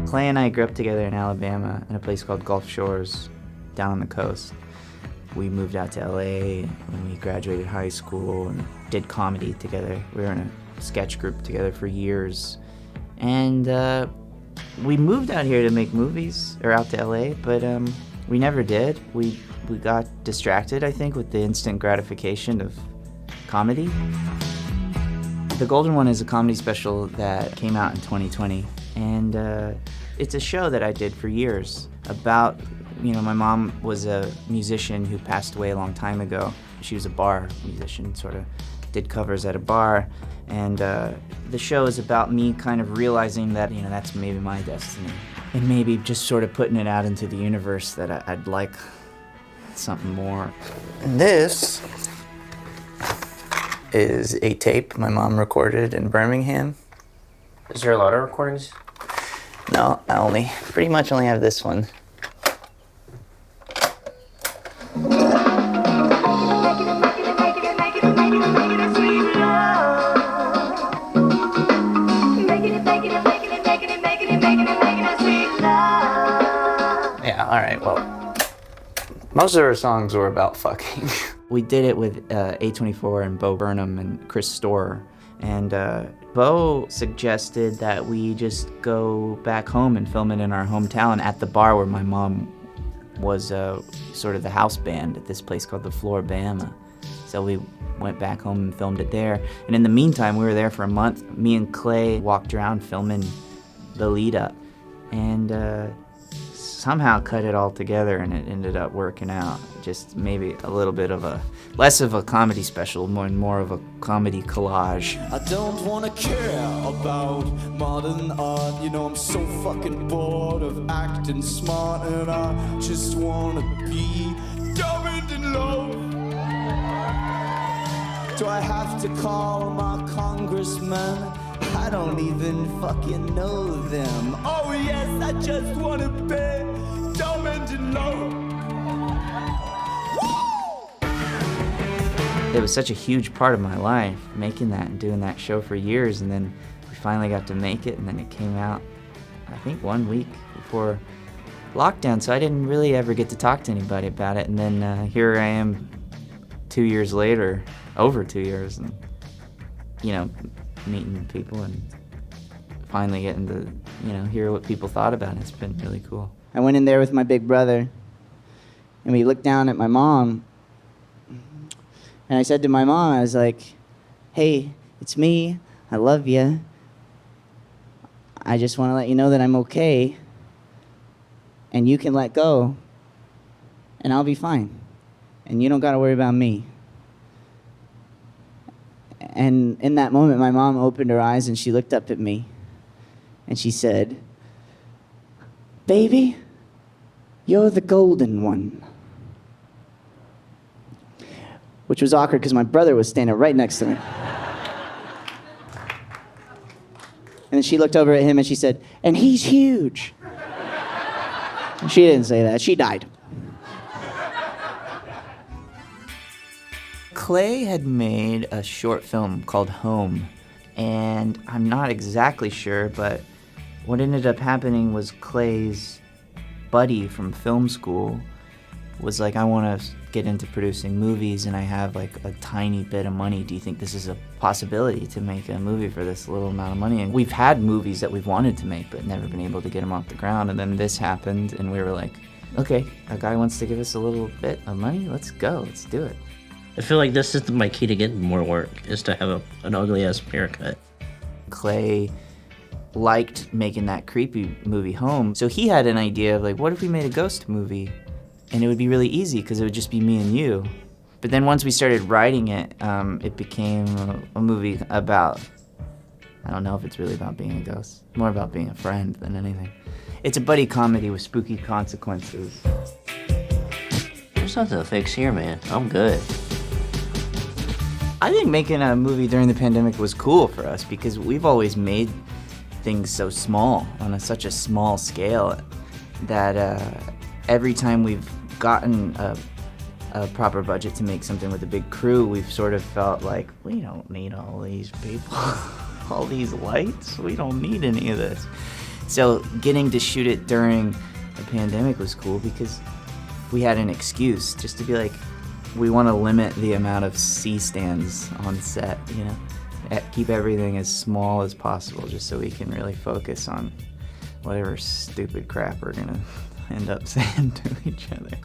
Clay and I grew up together in Alabama in a place called Gulf Shores, down on the coast. We moved out to LA when we graduated high school and did comedy together. We were in a sketch group together for years. And we moved out here to make movies, or out to LA, but we never did. We got distracted, I think, with the instant gratification of comedy. The Golden One is a comedy special that came out in 2020, and it's a show that I did for years about, my mom was a musician who passed away a long time ago. She was a bar musician, sort of did covers at a bar, and the show is about me kind of realizing that, that's maybe my destiny, and maybe just sort of putting it out into the universe that I'd like something more. And this is a tape my mom recorded in Birmingham. Is there a lot of recordings? No, I pretty much only have this one. Yeah, all right, well, most of our songs were about fucking. We did it with A24 and Bo Burnham and Chris Storer. And Bo suggested that we just go back home and film it in our hometown at the bar where my mom was sort of the house band at this place called the Floribama. So we went back home and filmed it there. And in the meantime, we were there for a month. Me and Clay walked around filming the lead up. And somehow cut it all together, and it ended up working out. Just maybe a little bit of less of a comedy special, more of a comedy collage. I don't wanna care about modern art. I'm so fucking bored of acting smart, and I just wanna be dumb and in love. Do I have to call my congressman? I don't even fucking know them. Oh yes, I just wanna be dumb and in love. It was such a huge part of my life, making that and doing that show for years, and then we finally got to make it, and then it came out, I think 1 week before lockdown, so I didn't really ever get to talk to anybody about it, and then here I am 2 years later, over 2 years, and, meeting people and finally getting to, hear what people thought about it. It's been really cool. I went in there with my big brother, and we looked down at my mom, and I said to my mom, I was like, hey, it's me, I love you. I just want to let you know that I'm okay, and you can let go, and I'll be fine, and you don't got to worry about me. And in that moment, my mom opened her eyes and she looked up at me and she said, baby, you're the golden one. Which was awkward because my brother was standing right next to me. And then she looked over at him and she said, and he's huge. She didn't say that, she died. Clay had made a short film called Home, and I'm not exactly sure, but what ended up happening was Clay's buddy from film school was like, I want to get into producing movies, and I have like a tiny bit of money. Do you think this is a possibility to make a movie for this little amount of money? And we've had movies that we've wanted to make, but never been able to get them off the ground, and then this happened, and we were like, okay, a guy wants to give us a little bit of money, let's go, let's do it. I feel like this is my key to getting more work, is to have an ugly-ass haircut. Clay liked making that creepy movie Home, so he had an idea of like, what if we made a ghost movie? And it would be really easy because it would just be me and you. But then once we started writing it, it became a movie about, I don't know if it's really about being a ghost, more about being a friend than anything. It's a buddy comedy with spooky consequences. There's nothing to fix here, man. I'm good. I think making a movie during the pandemic was cool for us because we've always made things so small, on such a small scale, that every time we've gotten a proper budget to make something with a big crew, we've sort of felt like, we don't need all these people, all these lights, we don't need any of this. So getting to shoot it during the pandemic was cool because we had an excuse just to be like, we want to limit the amount of C-stands on set, you know, keep everything as small as possible just so we can really focus on whatever stupid crap we're gonna end up saying to each other.